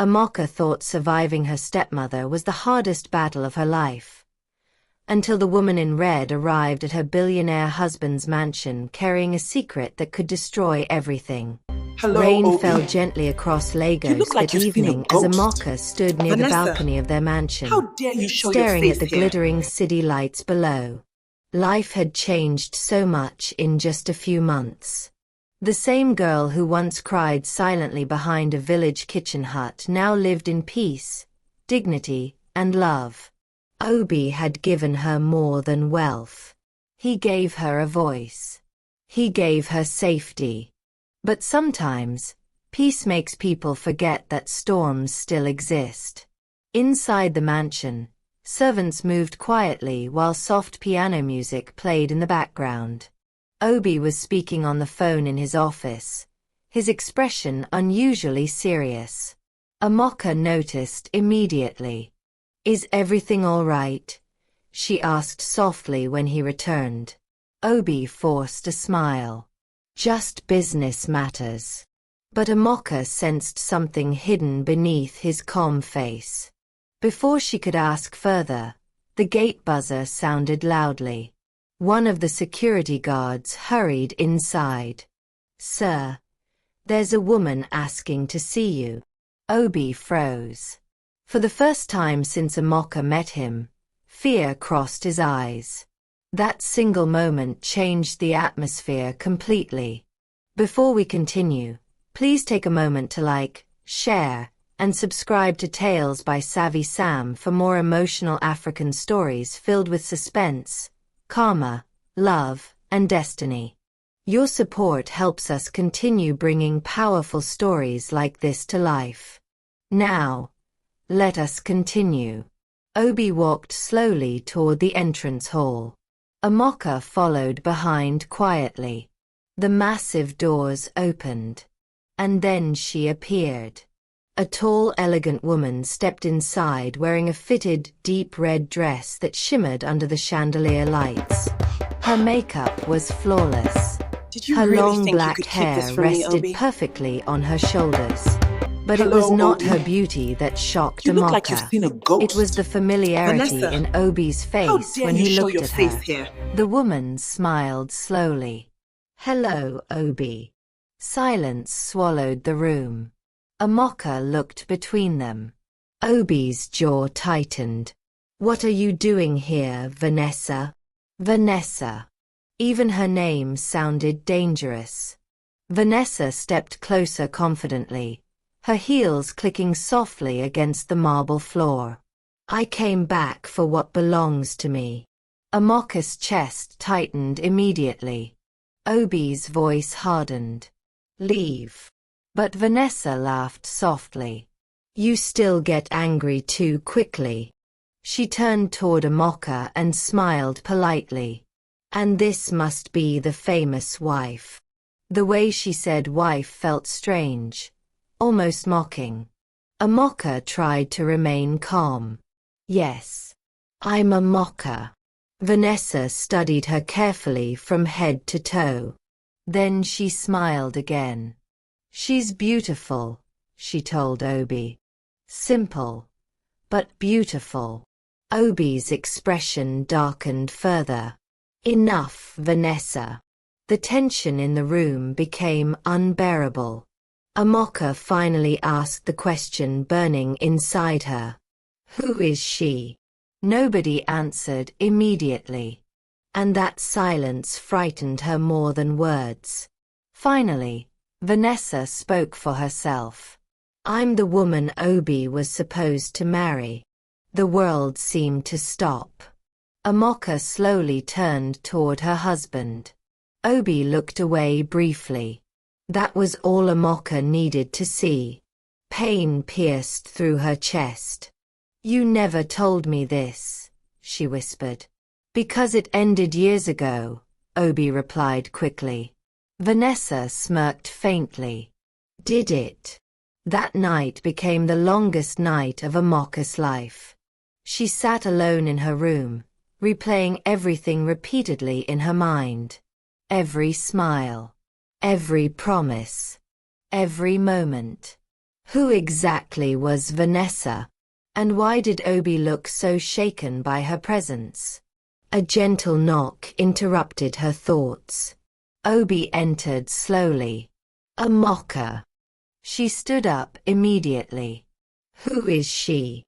Amaka thought surviving her stepmother was the hardest battle of her life. Until the woman in red arrived at her billionaire husband's mansion carrying a secret that could destroy everything. Hello, Rain Obi. fell gently across Lagos look like that you've seen a evening as ghost. Amaka stood near the Vanessa, balcony of their mansion, How dare you show staring your at face the here? glittering city lights below. Life had changed so much in just a few months. The same girl who once cried silently behind a village kitchen hut now lived in peace, dignity, and love. Obi had given her more than wealth. He gave her a voice. He gave her safety. But sometimes, peace makes people forget that storms still exist. Inside the mansion, servants moved quietly while soft piano music played in the background. Obi was speaking on the phone in his office, his expression unusually serious. Amaka noticed immediately. "Is everything all right?" she asked softly when he returned. Obi forced a smile. "Just business matters." But Amaka sensed something hidden beneath his calm face. Before she could ask further, the gate buzzer sounded loudly. One of the security guards hurried inside. "Sir, there's a woman asking to see you." Obi froze. For the first time since Amaka met him, fear crossed his eyes. That single moment changed the atmosphere completely. Before we continue, please take a moment to like, share, and subscribe to Tales by Savvy Sam for more emotional African stories filled with suspense, karma, love, and destiny. Your support helps us continue bringing powerful stories like this to life. Now, let us continue. Obi walked slowly toward the entrance hall. Amaka followed behind quietly. The massive doors opened. And then she appeared. A tall, elegant woman stepped inside wearing a fitted, deep red dress that shimmered under the chandelier lights. Her makeup was flawless. Did you Her really long think you black could keep hair this from me, rested Obi? perfectly on her shoulders. But it Hello, was not Obi. her beauty that shocked You Amaka. look like you've seen a ghost. It was the familiarity Vanessa, in Obi's How face dare when you he show looked your at face her. here? The woman smiled slowly. "Hello, Obi." Silence swallowed the room. Amaka looked between them. Obi's jaw tightened. "What are you doing here, Vanessa?" Vanessa. Even her name sounded dangerous. Vanessa stepped closer confidently, her heels clicking softly against the marble floor. "I came back for what belongs to me." Amaka's chest tightened immediately. Obi's voice hardened. "Leave." But Vanessa laughed softly. "You still get angry too quickly." She turned toward Amaka and smiled politely. "And this must be the famous wife." The way she said wife felt strange, almost mocking. Amaka tried to remain calm. "Yes, I'm Amaka." Vanessa studied her carefully from head to toe. Then she smiled again. "She's beautiful," she told Obi. "Simple, but beautiful." Obi's expression darkened further. "Enough, Vanessa." The tension in the room became unbearable. Amaka finally asked the question burning inside her. "Who is she?" Nobody answered immediately. And that silence frightened her more than words. Finally, Vanessa spoke for herself. "I'm the woman Obi was supposed to marry." The world seemed to stop. Amaka slowly turned toward her husband. Obi looked away briefly. That was all Amaka needed to see. Pain pierced through her chest. "You never told me this," she whispered. "Because it ended years ago," Obi replied quickly. Vanessa smirked faintly. "Did it?" That night became the longest night of Amaka's life. She sat alone in her room, replaying everything repeatedly in her mind. Every smile. Every promise. Every moment. Who exactly was Vanessa? And why did Obi look so shaken by her presence? A gentle knock interrupted her thoughts. Obi entered slowly. Amaka. She stood up immediately. Who is she?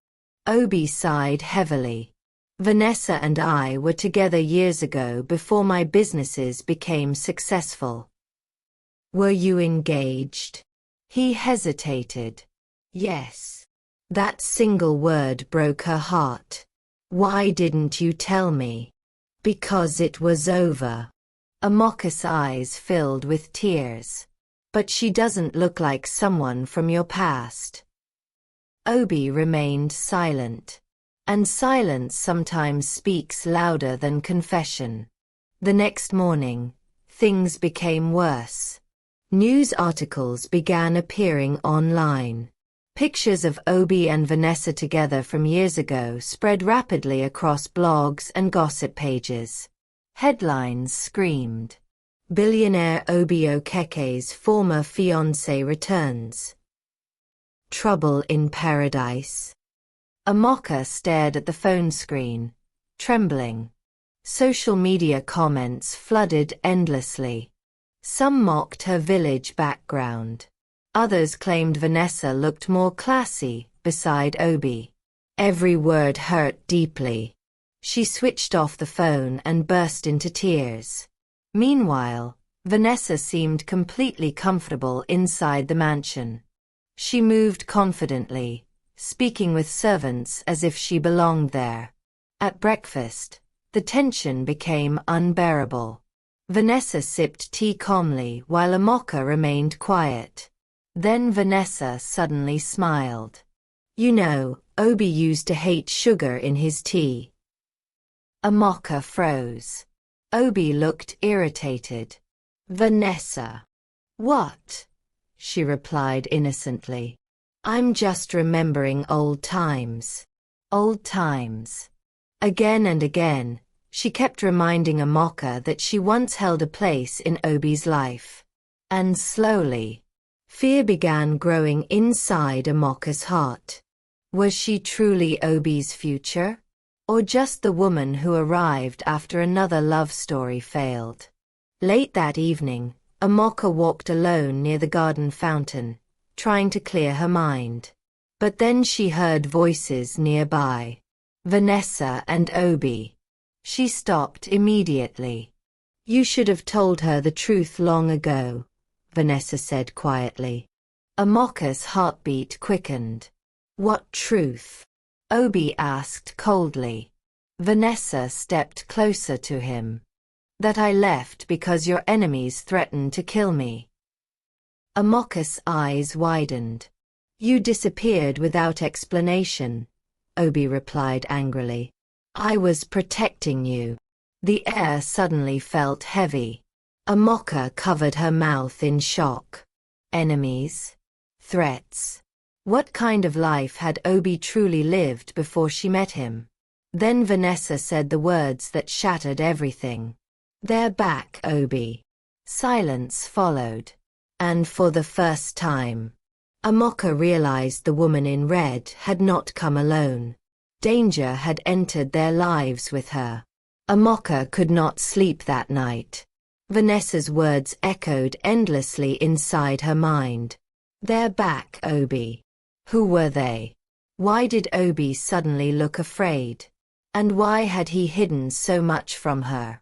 Obi sighed heavily. Vanessa and I were together years ago before my businesses became successful. Were you engaged? He hesitated. Yes. That single word broke her heart. Why didn't you tell me? Because it was over. Amaka's eyes filled with tears. But she doesn't look like someone from your past. Obi remained silent. And silence sometimes speaks louder than confession. The next morning, things became worse. News articles began appearing online. Pictures of Obi and Vanessa together from years ago spread rapidly across blogs and gossip pages. Headlines screamed, "Billionaire Obi Okeke's former fiancé returns." Trouble in paradise. Amaka stared at the phone screen, trembling. Social media comments flooded endlessly. Some mocked her village background. Others claimed Vanessa looked more classy beside Obi. Every word hurt deeply. She switched off the phone and burst into tears. Meanwhile, Vanessa seemed completely comfortable inside the mansion. She moved confidently, speaking with servants as if she belonged there. At breakfast, the tension became unbearable. Vanessa sipped tea calmly while Amaka remained quiet. Then Vanessa suddenly smiled. You know, Obi used to hate sugar in his tea. Amaka froze. Obi looked irritated. Vanessa. What? She replied innocently. I'm just remembering old times. Old times. Again and again, she kept reminding Amaka that she once held a place in Obi's life. And slowly, fear began growing inside Amaka's heart. Was she truly Obi's future? Or just the woman who arrived after another love story failed? Late that evening, Amaka walked alone near the garden fountain, trying to clear her mind. But then she heard voices nearby. Vanessa and Obi. She stopped immediately. You should have told her the truth long ago, Vanessa said quietly. Amaka's heartbeat quickened. What truth? Obi asked coldly. Vanessa stepped closer to him. That I left because your enemies threatened to kill me. Amaka's eyes widened. You disappeared without explanation, Obi replied angrily. I was protecting you. The air suddenly felt heavy. Amaka covered her mouth in shock. Enemies? Threats? What kind of life had Obi truly lived before she met him? Then Vanessa said the words that shattered everything. They're back, Obi. Silence followed. And for the first time, Amaka realized the woman in red had not come alone. Danger had entered their lives with her. Amaka could not sleep that night. Vanessa's words echoed endlessly inside her mind. They're back, Obi. Who were they? Why did Obi suddenly look afraid? And why had he hidden so much from her?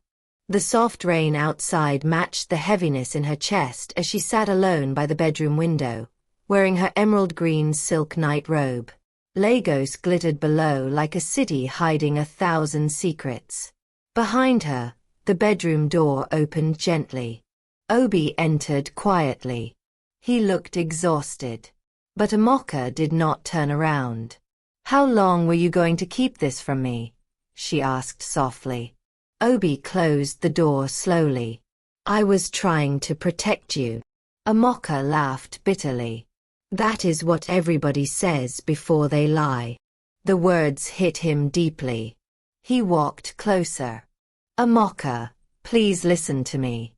The soft rain outside matched the heaviness in her chest as she sat alone by the bedroom window, wearing her emerald green silk night robe. Lagos glittered below like a city hiding 1,000 secrets. Behind her, the bedroom door opened gently. Obi entered quietly. He looked exhausted. But Amaka did not turn around. How long were you going to keep this from me? She asked softly. Obi closed the door slowly. I was trying to protect you. Amaka laughed bitterly. That is what everybody says before they lie. The words hit him deeply. He walked closer. Amaka, please listen to me.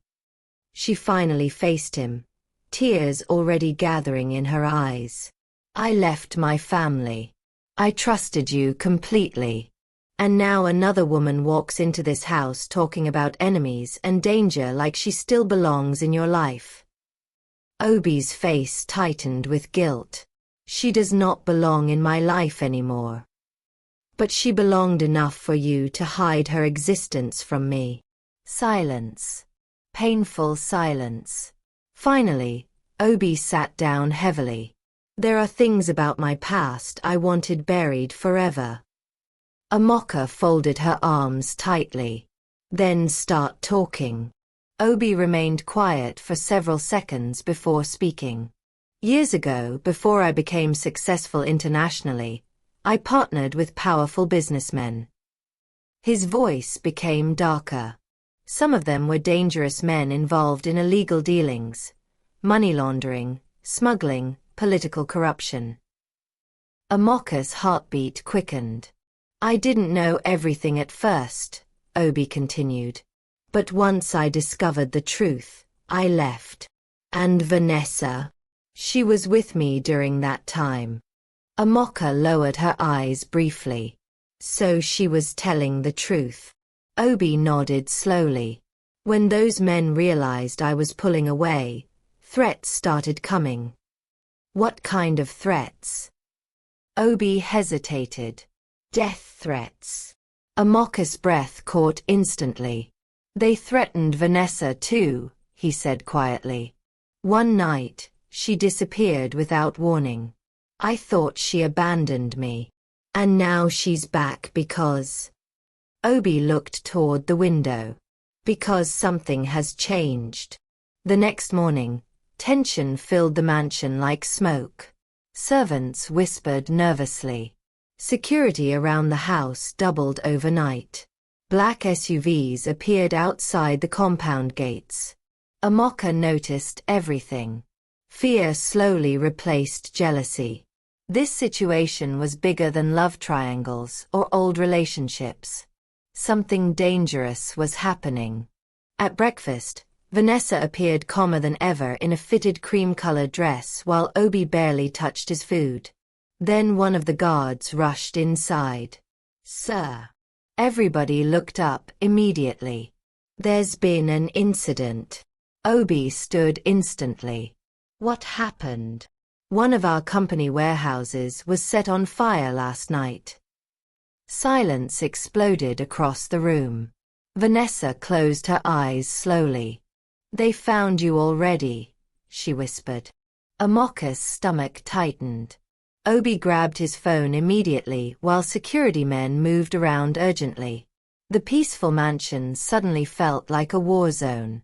She finally faced him, tears already gathering in her eyes. I left my family. I trusted you completely. And now another woman walks into this house talking about enemies and danger like she still belongs in your life. Obi's face tightened with guilt. She does not belong in my life anymore. But she belonged enough for you to hide her existence from me. Silence. Painful silence. Finally, Obi sat down heavily. There are things about my past I wanted buried forever. Amaka folded her arms tightly. Then start talking. Obi remained quiet for several seconds before speaking. Years ago, before I became successful internationally, I partnered with powerful businessmen. His voice became darker. Some of them were dangerous men involved in illegal dealings, money laundering, smuggling, political corruption. Amaka's heartbeat quickened. I didn't know everything at first, Obi continued. But once I discovered the truth, I left. And Vanessa? She was with me during that time. Amaka lowered her eyes briefly. So she was telling the truth. Obi nodded slowly. When those men realized I was pulling away, threats started coming. What kind of threats? Obi hesitated. Death threats. Amaka's breath caught instantly. They threatened Vanessa too, he said quietly. One night, she disappeared without warning. I thought she abandoned me. And now she's back because... Obi looked toward the window. Because something has changed. The next morning, tension filled the mansion like smoke. Servants whispered nervously. Security around the house doubled overnight. Black SUVs appeared outside the compound gates. Amaka noticed everything. Fear slowly replaced jealousy. This situation was bigger than love triangles or old relationships. Something dangerous was happening. At breakfast, Vanessa appeared calmer than ever in a fitted cream-colored dress while Obi barely touched his food. Then one of the guards rushed inside. Sir. Everybody looked up immediately. There's been an incident. Obi stood instantly. What happened? One of our company warehouses was set on fire last night. Silence exploded across the room. Vanessa closed her eyes slowly. They found you already, she whispered. Amaka's stomach tightened. Obi grabbed his phone immediately while security men moved around urgently. The peaceful mansion suddenly felt like a war zone.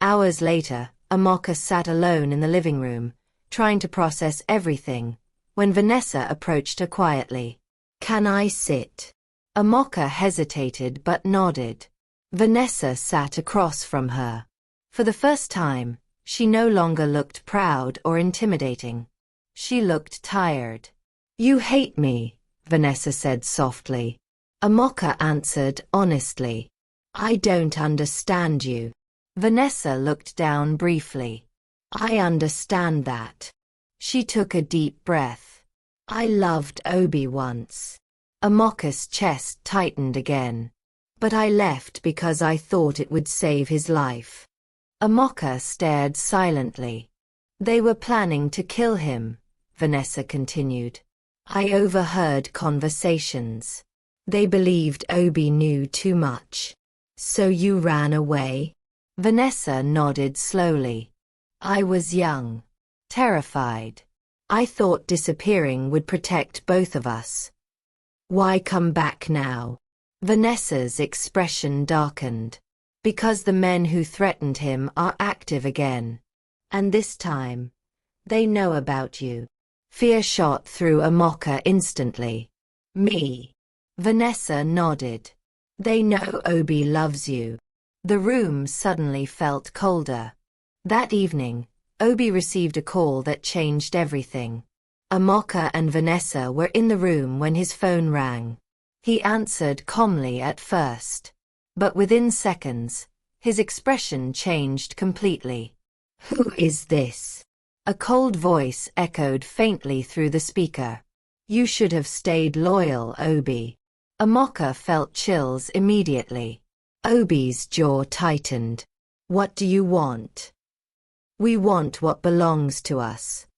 Hours later, Amaka sat alone in the living room, trying to process everything, when Vanessa approached her quietly. Can I sit? Amaka hesitated but nodded. Vanessa sat across from her. For the first time, she no longer looked proud or intimidating. She looked tired. You hate me, Vanessa said softly. Amaka answered honestly. I don't understand you. Vanessa looked down briefly. I understand that. She took a deep breath. I loved Obi once. Amaka's chest tightened again. But I left because I thought it would save his life. Amaka stared silently. They were planning to kill him, Vanessa continued. I overheard conversations. They believed Obi knew too much. So you ran away? Vanessa nodded slowly. I was young. Terrified. I thought disappearing would protect both of us. Why come back now? Vanessa's expression darkened. Because the men who threatened him are active again. And this time, they know about you. Fear shot through Amaka instantly. Me. Vanessa nodded. They know Obi loves you. The room suddenly felt colder. That evening, Obi received a call that changed everything. Amaka and Vanessa were in the room when his phone rang. He answered calmly at first. But within seconds, his expression changed completely. Who is this? A cold voice echoed faintly through the speaker. You should have stayed loyal, Obi. Amaka felt chills immediately. Obi's jaw tightened. What do you want? We want what belongs to us.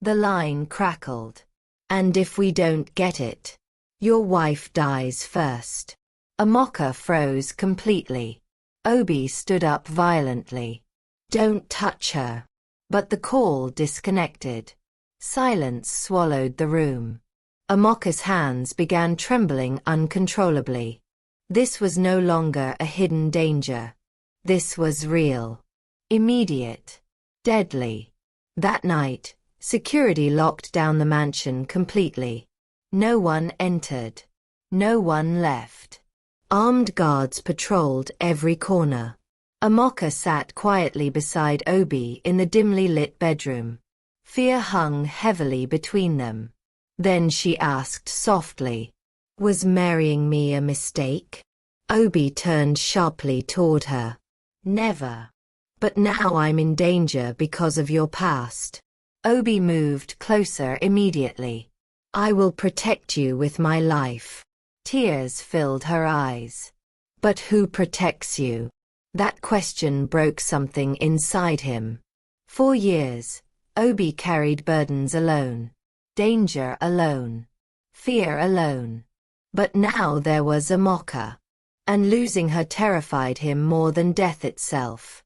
The line crackled. And if we don't get it, your wife dies first. Amaka froze completely. Obi stood up violently. Don't touch her. But the call disconnected. Silence swallowed the room. Amaka's hands began trembling uncontrollably. This was no longer a hidden danger. This was real. Immediate. Deadly. That night, security locked down the mansion completely. No one entered. No one left. Armed guards patrolled every corner. Amaka sat quietly beside Obi in the dimly lit bedroom. Fear hung heavily between them. Then she asked softly, Was marrying me a mistake? Obi turned sharply toward her. Never. But now I'm in danger because of your past. Obi moved closer immediately. I will protect you with my life. Tears filled her eyes. But who protects you? That question broke something inside him. For years, Obi carried burdens alone. Danger alone. Fear alone. But now there was Amaka. And losing her terrified him more than death itself.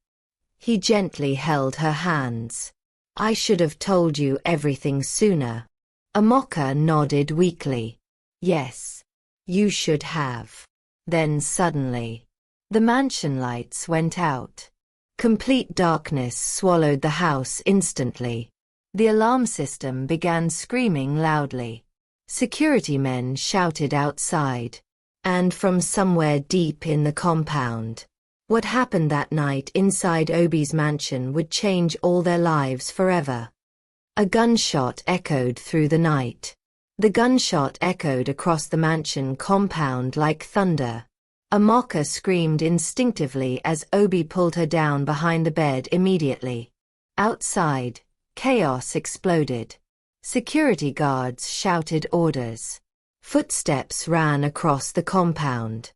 He gently held her hands. I should have told you everything sooner. Amaka nodded weakly. Yes. You should have. Then suddenly, the mansion lights went out. Complete darkness swallowed the house instantly. The alarm system began screaming loudly. Security men shouted outside. And from somewhere deep in the compound, what happened that night inside Obi's mansion would change all their lives forever. A gunshot echoed through the night. The gunshot echoed across the mansion compound like thunder. Amaka screamed instinctively as Obi pulled her down behind the bed immediately. Outside, chaos exploded. Security guards shouted orders. Footsteps ran across the compound.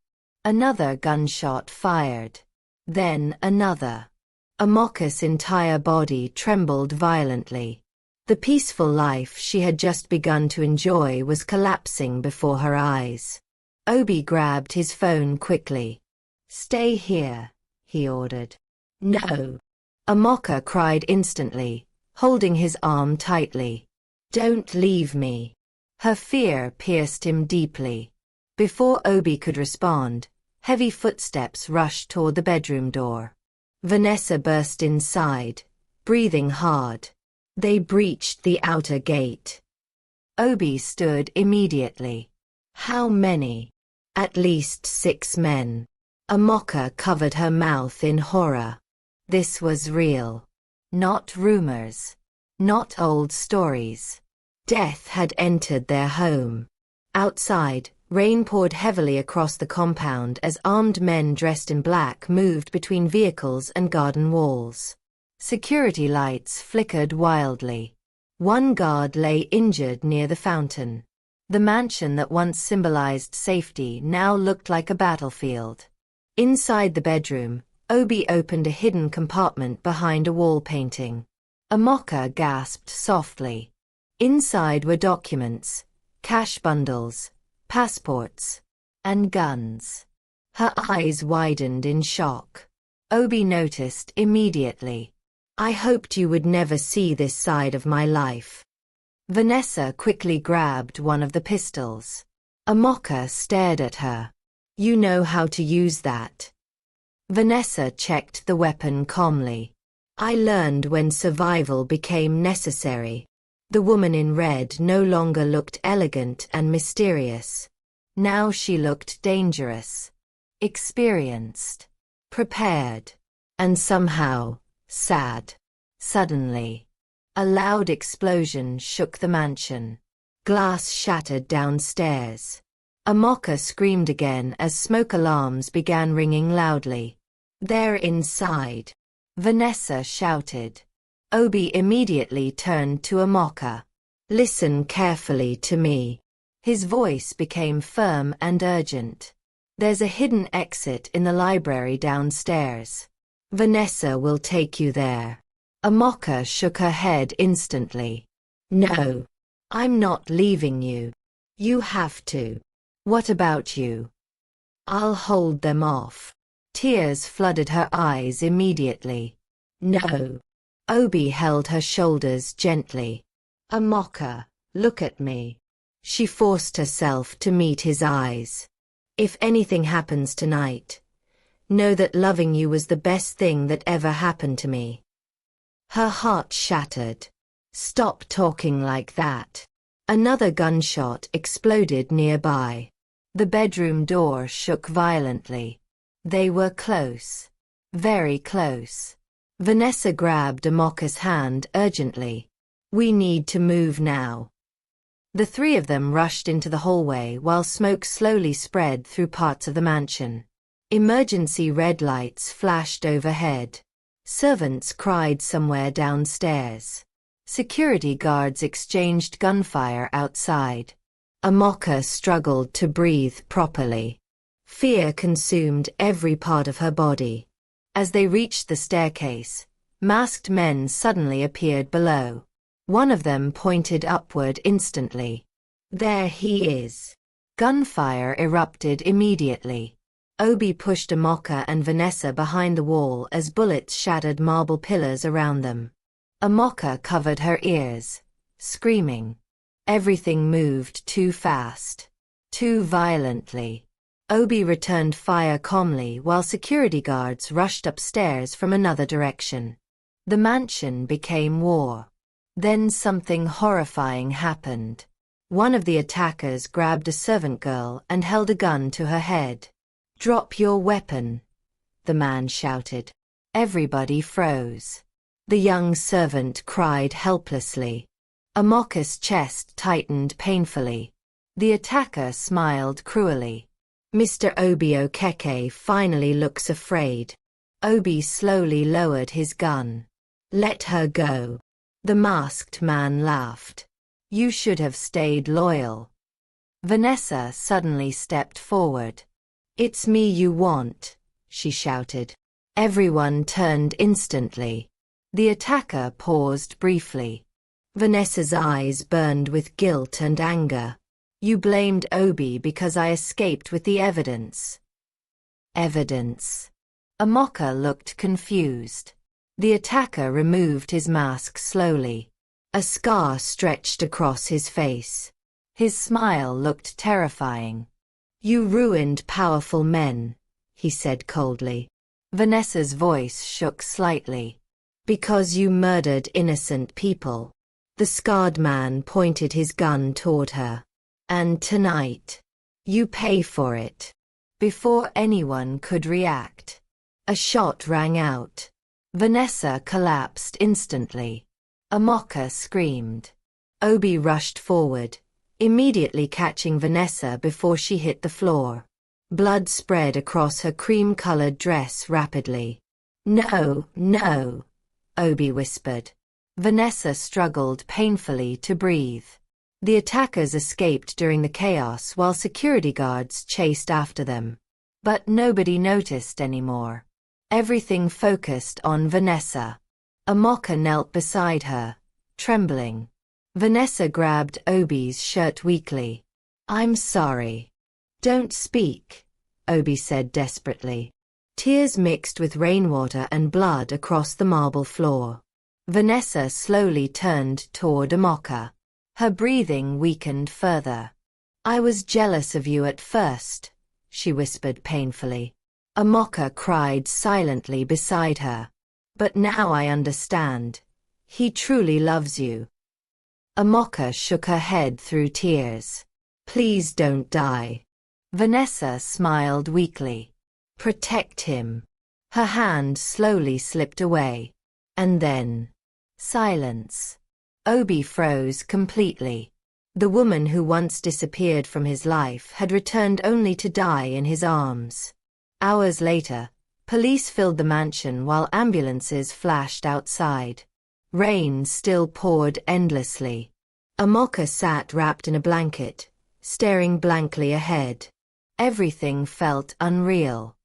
Another gunshot fired. Then another. Amaka's entire body trembled violently. The peaceful life she had just begun to enjoy was collapsing before her eyes. Obi grabbed his phone quickly. Stay here, he ordered. No. Amaka cried instantly, holding his arm tightly. Don't leave me. Her fear pierced him deeply. Before Obi could respond, heavy footsteps rushed toward the bedroom door. Vanessa burst inside, breathing hard. They breached the outer gate. Obi stood immediately. How many? At least 6 men. Amaka covered her mouth in horror. This was real. Not rumors. Not old stories. Death had entered their home. Outside, rain poured heavily across the compound as armed men dressed in black moved between vehicles and garden walls. Security lights flickered wildly. One guard lay injured near the fountain. The mansion that once symbolized safety now looked like a battlefield. Inside the bedroom, Obi opened a hidden compartment behind a wall painting. Amaka gasped softly. Inside were documents, cash bundles, passports, and guns. Her eyes widened in shock. Obi noticed immediately. I hoped you would never see this side of my life. Vanessa quickly grabbed one of the pistols. Amaka stared at her. You know how to use that. Vanessa checked the weapon calmly. I learned when survival became necessary. The woman in red no longer looked elegant and mysterious. Now she looked dangerous, experienced, prepared, and somehow sad. Suddenly, a loud explosion shook the mansion. Glass shattered downstairs. Amaka screamed again as smoke alarms began ringing loudly. They're inside, Vanessa shouted. Obi immediately turned to Amaka. Listen carefully to me. His voice became firm and urgent. There's a hidden exit in the library downstairs. Vanessa will take you there. Amaka shook her head instantly. No. I'm not leaving you. You have to. What about you? I'll hold them off. Tears flooded her eyes immediately. No. Obi held her shoulders gently. Amaka, look at me. She forced herself to meet his eyes. If anything happens tonight, know that loving you was the best thing that ever happened to me. Her heart shattered. Stop talking like that. Another gunshot exploded nearby. The bedroom door shook violently. They were close. Very close. Vanessa grabbed Amaka's hand urgently. We need to move now. The three of them rushed into the hallway while smoke slowly spread through parts of the mansion. Emergency red lights flashed overhead. Servants cried somewhere downstairs. Security guards exchanged gunfire outside. Amaka struggled to breathe properly. Fear consumed every part of her body. As they reached the staircase, masked men suddenly appeared below. One of them pointed upward instantly. There he is. Gunfire erupted immediately. Obi pushed Amaka and Vanessa behind the wall as bullets shattered marble pillars around them. Amaka covered her ears, screaming. Everything moved too fast. Too violently. Obi returned fire calmly while security guards rushed upstairs from another direction. The mansion became war. Then something horrifying happened. One of the attackers grabbed a servant girl and held a gun to her head. Drop your weapon, the man shouted. Everybody froze. The young servant cried helplessly. Amaka's chest tightened painfully. The attacker smiled cruelly. Mr. Obi Okeke finally looks afraid. Obi slowly lowered his gun. Let her go. The masked man laughed. You should have stayed loyal. Vanessa suddenly stepped forward. It's me you want, she shouted. Everyone turned instantly. The attacker paused briefly. Vanessa's eyes burned with guilt and anger. You blamed Obi because I escaped with the evidence. Evidence. Amaka looked confused. The attacker removed his mask slowly. A scar stretched across his face. His smile looked terrifying. You ruined powerful men, he said coldly. Vanessa's voice shook slightly. Because you murdered innocent people. The scarred man pointed his gun toward her. And tonight, you pay for it. Before anyone could react, a shot rang out. Vanessa collapsed instantly. Amaka screamed. Obi rushed forward, immediately catching Vanessa before she hit the floor. Blood spread across her cream-colored dress rapidly. No, no, Obi whispered. Vanessa struggled painfully to breathe. The attackers escaped during the chaos while security guards chased after them. But nobody noticed anymore. Everything focused on Vanessa. Amaka knelt beside her, trembling. Vanessa grabbed Obi's shirt weakly. I'm sorry. Don't speak, Obi said desperately. Tears mixed with rainwater and blood across the marble floor. Vanessa slowly turned toward Amaka. Her breathing weakened further. I was jealous of you at first, she whispered painfully. Amaka cried silently beside her. But now I understand. He truly loves you. Amaka shook her head through tears. Please don't die. Vanessa smiled weakly. Protect him. Her hand slowly slipped away. And then, silence. Obi froze completely. The woman who once disappeared from his life had returned only to die in his arms. Hours later, police filled the mansion while ambulances flashed outside. Rain still poured endlessly. Amaka sat wrapped in a blanket, staring blankly ahead. Everything felt unreal.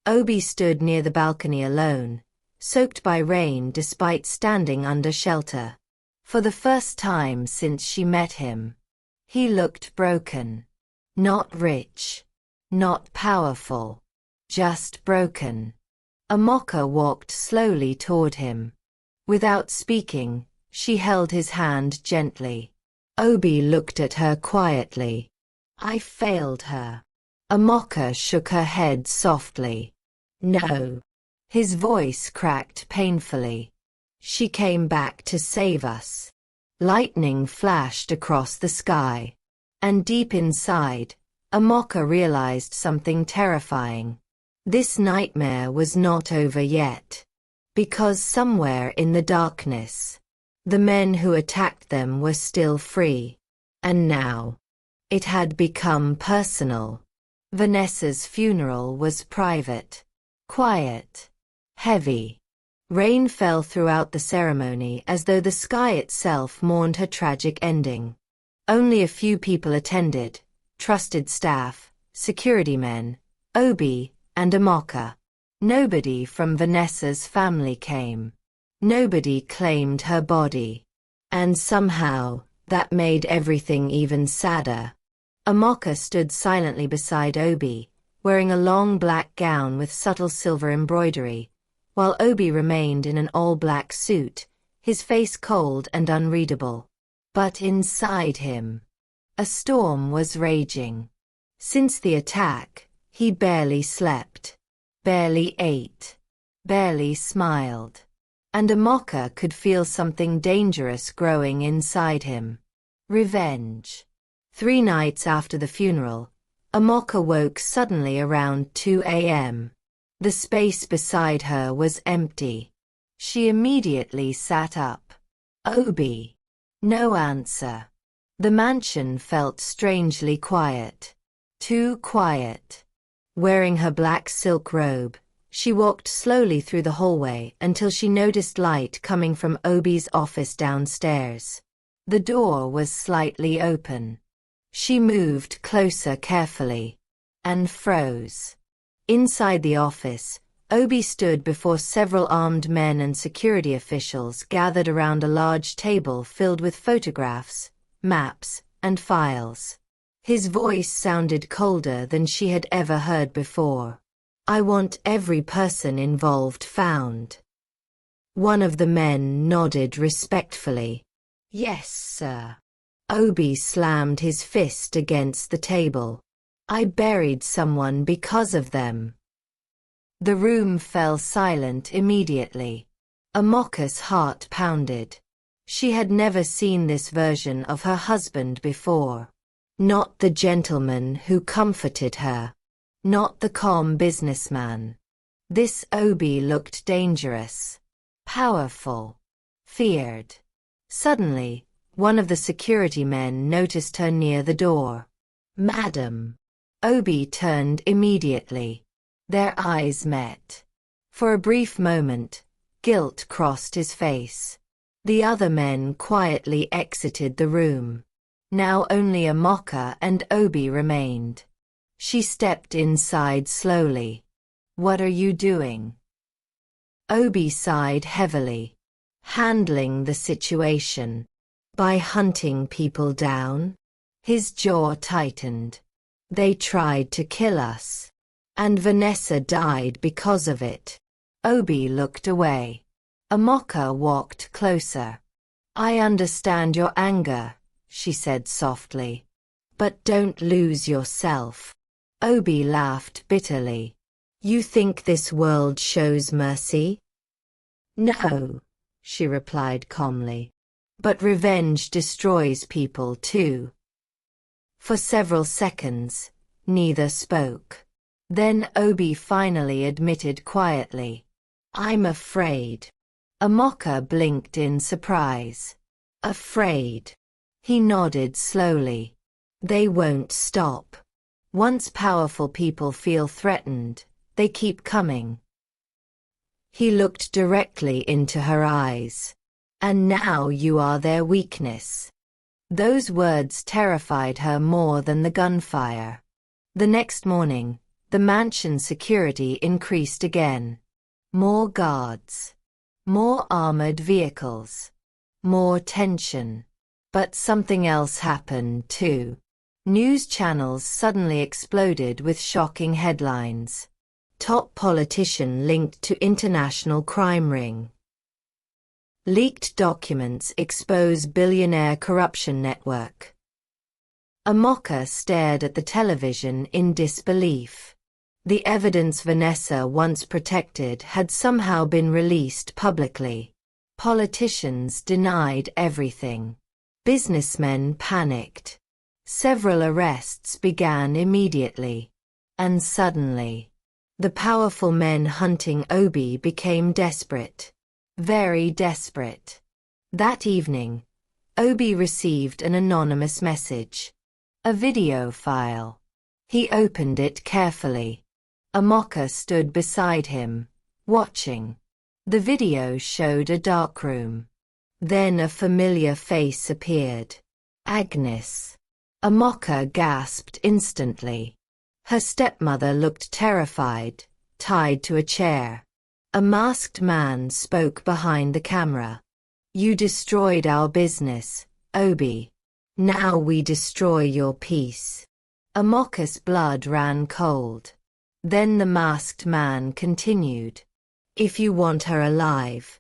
Obi stood near the balcony alone, soaked by rain despite standing under shelter. For the first time since she met him, he looked broken. Not rich, not powerful, just broken. Amaka walked slowly toward him. Without speaking, she held his hand gently. Obi looked at her quietly. I failed her. Amaka shook her head softly. No. His voice cracked painfully. She came back to save us. Lightning flashed across the sky. And deep inside, Amaka realized something terrifying. This nightmare was not over yet. Because somewhere in the darkness, the men who attacked them were still free. And now, it had become personal. Vanessa's funeral was private, quiet, heavy. Rain fell throughout the ceremony as though the sky itself mourned her tragic ending. Only a few people attended, trusted staff, security men, Obi, and Amaka. Nobody from Vanessa's family came. Nobody claimed her body. And somehow, that made everything even sadder. Amaka stood silently beside Obi, wearing a long black gown with subtle silver embroidery, while Obi remained in an all-black suit, his face cold and unreadable. But inside him, a storm was raging. Since the attack, he barely slept, barely ate, barely smiled. And Amaka could feel something dangerous growing inside him. Revenge. 3 nights after the funeral, Amaka woke suddenly around 2 a.m. The space beside her was empty. She immediately sat up. Obi. No answer. The mansion felt strangely quiet. Too quiet. Wearing her black silk robe, she walked slowly through the hallway until she noticed light coming from Obi's office downstairs. The door was slightly open. She moved closer carefully and froze. Inside the office, Obi stood before several armed men and security officials gathered around a large table filled with photographs, maps, and files. His voice sounded colder than she had ever heard before. I want every person involved found. One of the men nodded respectfully. Yes, sir. Obi slammed his fist against the table. I buried someone because of them. The room fell silent immediately. Amaka's heart pounded. She had never seen this version of her husband before. Not the gentleman who comforted her. Not the calm businessman. This Obi looked dangerous. Powerful. Feared. Suddenly, one of the security men noticed her near the door. Madam. Obi turned immediately. Their eyes met. For a brief moment, guilt crossed his face. The other men quietly exited the room. Now only Amaka and Obi remained. She stepped inside slowly. What are you doing? Obi sighed heavily. Handling the situation. By hunting people down? His jaw tightened. They tried to kill us. And Vanessa died because of it. Obi looked away. Amaka walked closer. I understand your anger, she said softly. But don't lose yourself. Obi laughed bitterly. You think this world shows mercy? No, she replied calmly. But revenge destroys people too. For several seconds, neither spoke. Then Obi finally admitted quietly. I'm afraid. Amaka blinked in surprise. Afraid. He nodded slowly. They won't stop. Once powerful people feel threatened, they keep coming. He looked directly into her eyes. And now you are their weakness. Those words terrified her more than the gunfire. The next morning, the mansion's security increased again. More guards. More armored vehicles. More tension. But something else happened too. News channels suddenly exploded with shocking headlines. Top politician linked to international crime ring. Leaked documents expose billionaire corruption network. Amaka stared at the television in disbelief. The evidence Vanessa once protected had somehow been released publicly. Politicians denied everything. Businessmen panicked. Several arrests began immediately. And suddenly, the powerful men hunting Obi became desperate. Very desperate. That evening, Obi received an anonymous message. A video file. He opened it carefully. Amaka stood beside him, watching. The video showed a dark room. Then a familiar face appeared. Agnes. Amaka gasped instantly. Her stepmother looked terrified, tied to a chair. A masked man spoke behind the camera. You destroyed our business, Obi. Now we destroy your peace. Amaka's blood ran cold. Then the masked man continued. If you want her alive,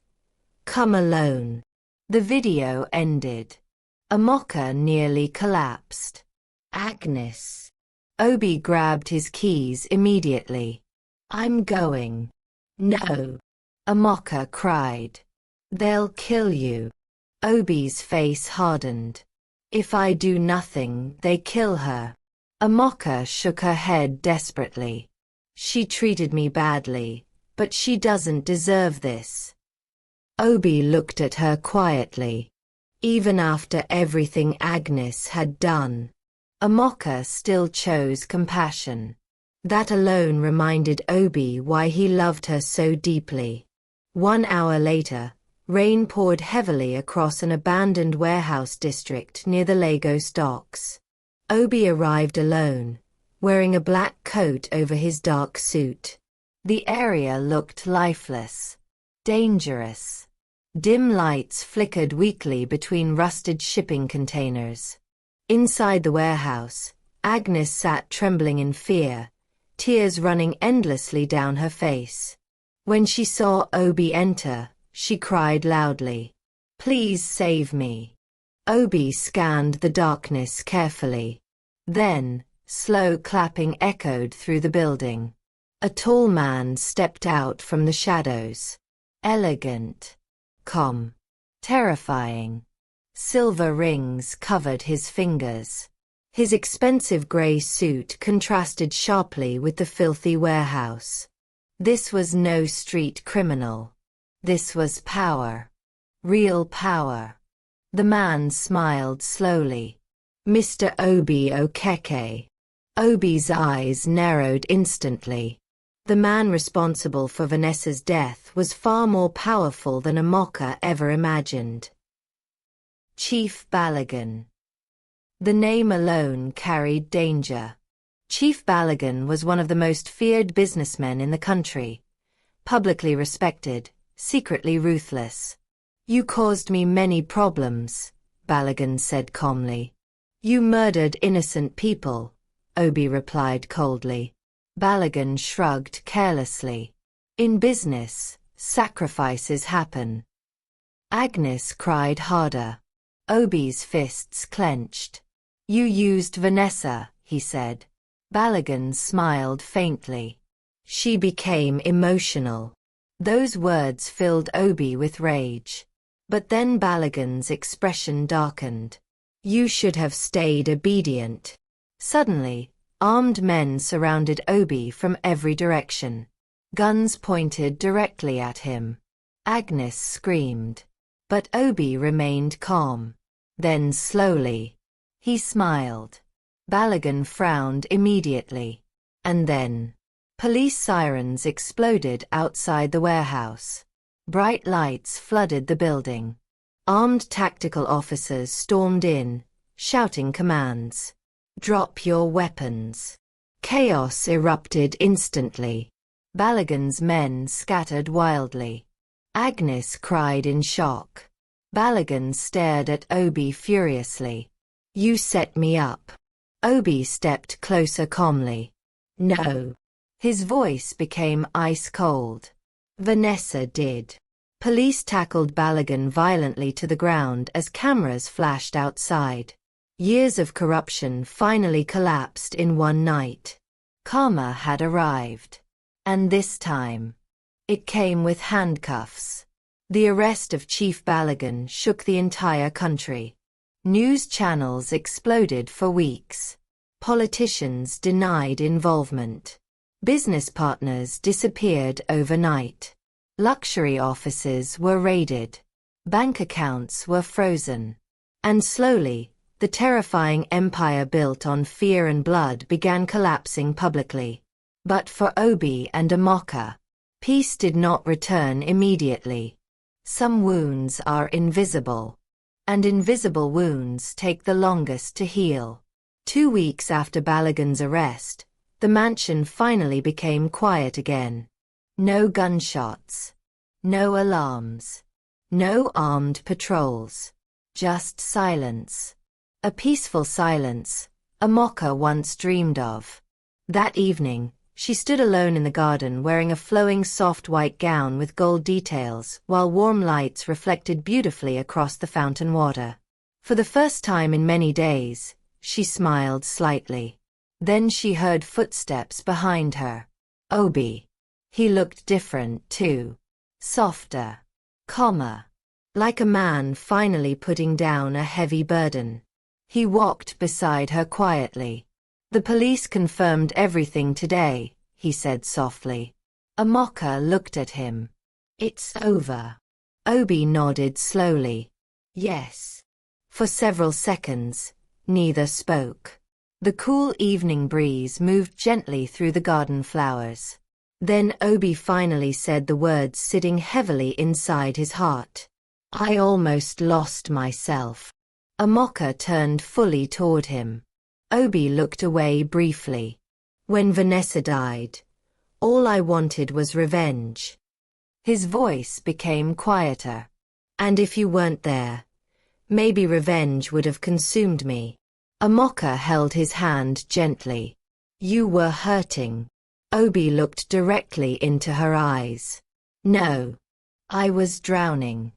come alone. The video ended. Amaka nearly collapsed. Agnes. Obi grabbed his keys immediately. I'm going. No. Amaka cried. They'll kill you. Obi's face hardened. If I do nothing, they kill her. Amaka shook her head desperately. She treated me badly, but she doesn't deserve this. Obi looked at her quietly. Even after everything Agnes had done, Amaka still chose compassion. That alone reminded Obi why he loved her so deeply. 1 hour later, rain poured heavily across an abandoned warehouse district near the Lagos docks. Obi arrived alone, wearing a black coat over his dark suit. The area looked lifeless, dangerous. Dim lights flickered weakly between rusted shipping containers. Inside the warehouse, Agnes sat trembling in fear, tears running endlessly down her face. When she saw Obi enter, she cried loudly. Please save me. Obi scanned the darkness carefully. Then, slow clapping echoed through the building. A tall man stepped out from the shadows. Elegant. Calm. Terrifying. Silver rings covered his fingers. His expensive gray suit contrasted sharply with the filthy warehouse. This was no street criminal. This was power. Real power. The man smiled slowly. Mr. Obi Okeke. Obi's eyes narrowed instantly. The man responsible for Vanessa's death was far more powerful than Amaka ever imagined. Chief Balogun. The name alone carried danger. Chief Balogun was one of the most feared businessmen in the country. Publicly respected, secretly ruthless. You caused me many problems, Balogun said calmly. You murdered innocent people, Obi replied coldly. Balogun shrugged carelessly. In business, sacrifices happen. Agnes cried harder. Obi's fists clenched. You used Vanessa, he said. Balogun smiled faintly. She became emotional. Those words filled Obi with rage. But then Balogun's expression darkened. You should have stayed obedient. Suddenly, armed men surrounded Obi from every direction. Guns pointed directly at him. Agnes screamed. But Obi remained calm. Then slowly, he smiled. Balogun frowned immediately. And then, police sirens exploded outside the warehouse. Bright lights flooded the building. Armed tactical officers stormed in, shouting commands. "Drop your weapons." Chaos erupted instantly. Balogun's men scattered wildly. Agnes cried in shock. Balogun stared at Obi furiously. "You set me up." Obi stepped closer calmly. "No." His voice became ice cold. "Vanessa did." Police tackled Balogun violently to the ground as cameras flashed outside. Years of corruption finally collapsed in one night. Karma had arrived. And this time, it came with handcuffs. The arrest of Chief Balogun shook the entire country. News channels exploded for weeks. Politicians denied involvement. Business partners disappeared overnight. Luxury offices were raided. Bank accounts were frozen. And slowly, the terrifying empire built on fear and blood began collapsing publicly. But for Obi and Amaka, peace did not return immediately. Some wounds are invisible. And invisible wounds take the longest to heal. 2 weeks after Balogun's arrest, the mansion finally became quiet again. No gunshots. No alarms. No armed patrols. Just silence. A peaceful silence Amaka once dreamed of. That evening, she stood alone in the garden wearing a flowing soft white gown with gold details while warm lights reflected beautifully across the fountain water. For the first time in many days, she smiled slightly. Then she heard footsteps behind her. Obi. He looked different too. Softer. Calmer. Like a man finally putting down a heavy burden. He walked beside her quietly. "The police confirmed everything today," he said softly. Amaka looked at him. "It's over." Obi nodded slowly. "Yes." For several seconds, neither spoke. The cool evening breeze moved gently through the garden flowers. Then Obi finally said the words sitting heavily inside his heart. "I almost lost myself." Amaka turned fully toward him. Obi looked away briefly. "When Vanessa died, all I wanted was revenge." His voice became quieter. "And if you weren't there, maybe revenge would have consumed me." Amaka held his hand gently. "You were hurting." Obi looked directly into her eyes. "No. I was drowning."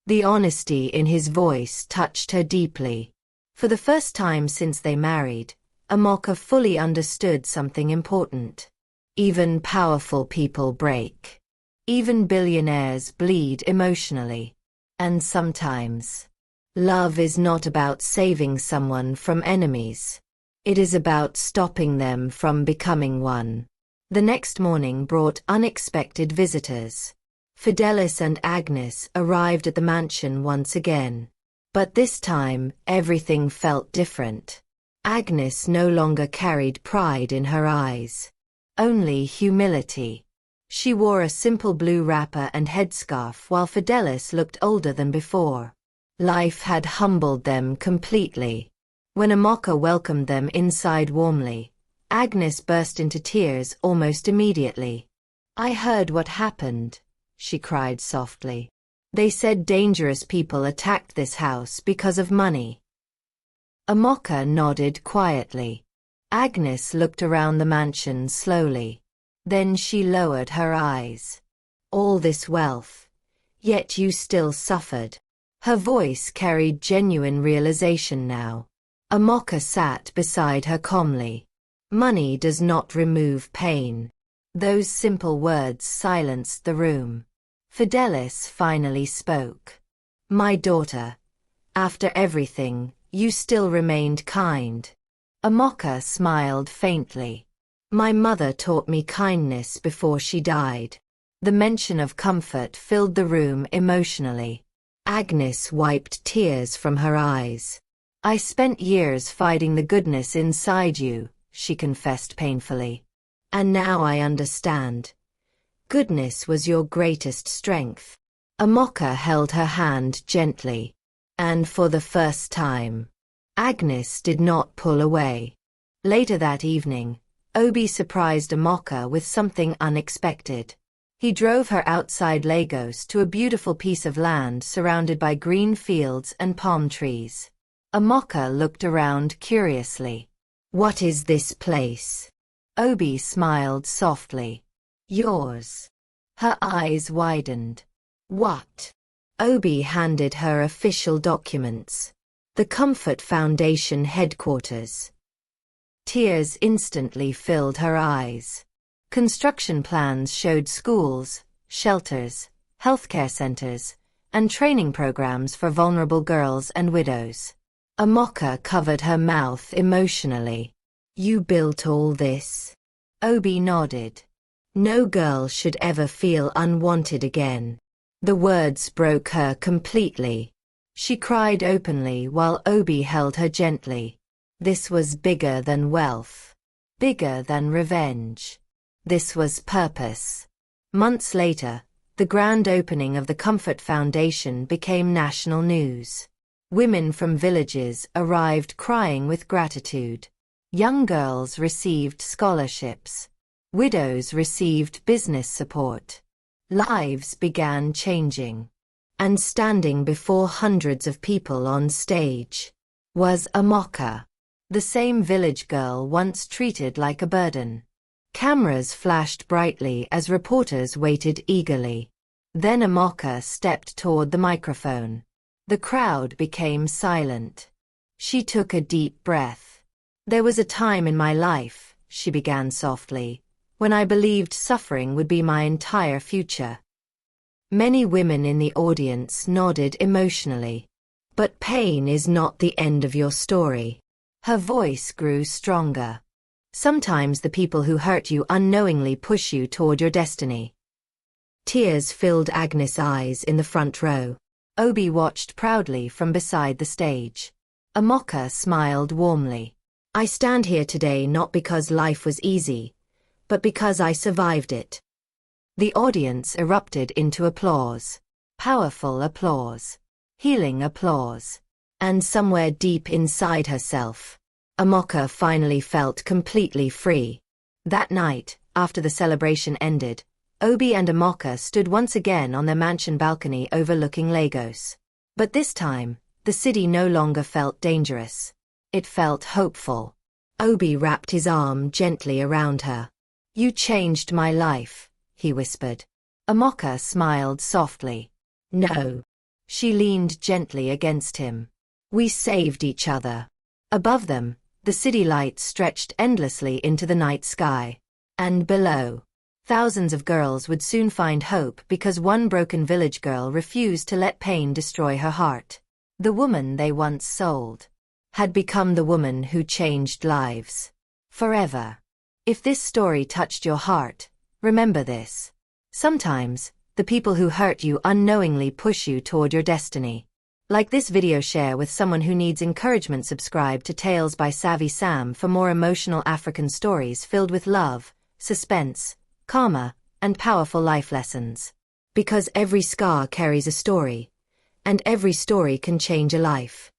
The honesty in his voice touched her deeply. For the first time since they married, Amaka fully understood something important. Even powerful people break. Even billionaires bleed emotionally. And sometimes, love is not about saving someone from enemies. It is about stopping them from becoming one. The next morning brought unexpected visitors. Fidelis and Agnes arrived at the mansion once again. But this time, everything felt different. Agnes no longer carried pride in her eyes. Only humility. She wore a simple blue wrapper and headscarf while Fidelis looked older than before. Life had humbled them completely. When Amaka welcomed them inside warmly, Agnes burst into tears almost immediately. "I heard what happened," she cried softly. "They said dangerous people attacked this house because of money." Amaka nodded quietly. Agnes looked around the mansion slowly. Then she lowered her eyes. "All this wealth, yet you still suffered." Her voice carried genuine realization now. Amaka sat beside her calmly. "Money does not remove pain." Those simple words silenced the room. Fidelis finally spoke. "My daughter, after everything, you still remained kind." Amaka smiled faintly. "My mother taught me kindness before she died." The mention of comfort filled the room emotionally. Agnes wiped tears from her eyes. "I spent years fighting the goodness inside you," she confessed painfully. "And now I understand. Goodness was your greatest strength." Amaka held her hand gently, and for the first time, Agnes did not pull away. Later that evening, Obi surprised Amaka with something unexpected. He drove her outside Lagos to a beautiful piece of land surrounded by green fields and palm trees. Amaka looked around curiously. "What is this place?" Obi smiled softly. "Yours." Her eyes widened. "What?" Obi handed her official documents. The Comfort Foundation headquarters. Tears instantly filled her eyes. Construction plans showed schools, shelters, healthcare centers, and training programs for vulnerable girls and widows. Amaka covered her mouth emotionally. "You built all this?" Obi nodded. "No girl should ever feel unwanted again." The words broke her completely. She cried openly while Obi held her gently. This was bigger than wealth. Bigger than revenge. This was purpose. Months later, the grand opening of the Comfort Foundation became national news. Women from villages arrived crying with gratitude. Young girls received scholarships. Widows received business support. Lives began changing. And standing before hundreds of people on stage was Amaka, the same village girl once treated like a burden. Cameras flashed brightly as reporters waited eagerly. Then Amaka stepped toward the microphone. The crowd became silent. She took a deep breath. "There was a time in my life," she began softly, "when I believed suffering would be my entire future." Many women in the audience nodded emotionally. "But pain is not the end of your story." Her voice grew stronger. "Sometimes the people who hurt you unknowingly push you toward your destiny." Tears filled Agnes' eyes in the front row. Obi watched proudly from beside the stage. Amaka smiled warmly. "I stand here today not because life was easy, but because I survived it." The audience erupted into applause. Powerful applause. Healing applause. And somewhere deep inside herself, Amaka finally felt completely free. That night, after the celebration ended, Obi and Amaka stood once again on their mansion balcony overlooking Lagos. But this time, the city no longer felt dangerous. It felt hopeful. Obi wrapped his arm gently around her. "You changed my life," he whispered. Amaka smiled softly. "No." She leaned gently against him. "We saved each other." Above them, the city lights stretched endlessly into the night sky. And below, thousands of girls would soon find hope because one broken village girl refused to let pain destroy her heart. The woman they once sold had become the woman who changed lives. Forever. If this story touched your heart, remember this. Sometimes, the people who hurt you unknowingly push you toward your destiny. Like this video, share with someone who needs encouragement. Subscribe to Tales by Savvy Sam for more emotional African stories filled with love, suspense, karma, and powerful life lessons. Because every scar carries a story, and every story can change a life.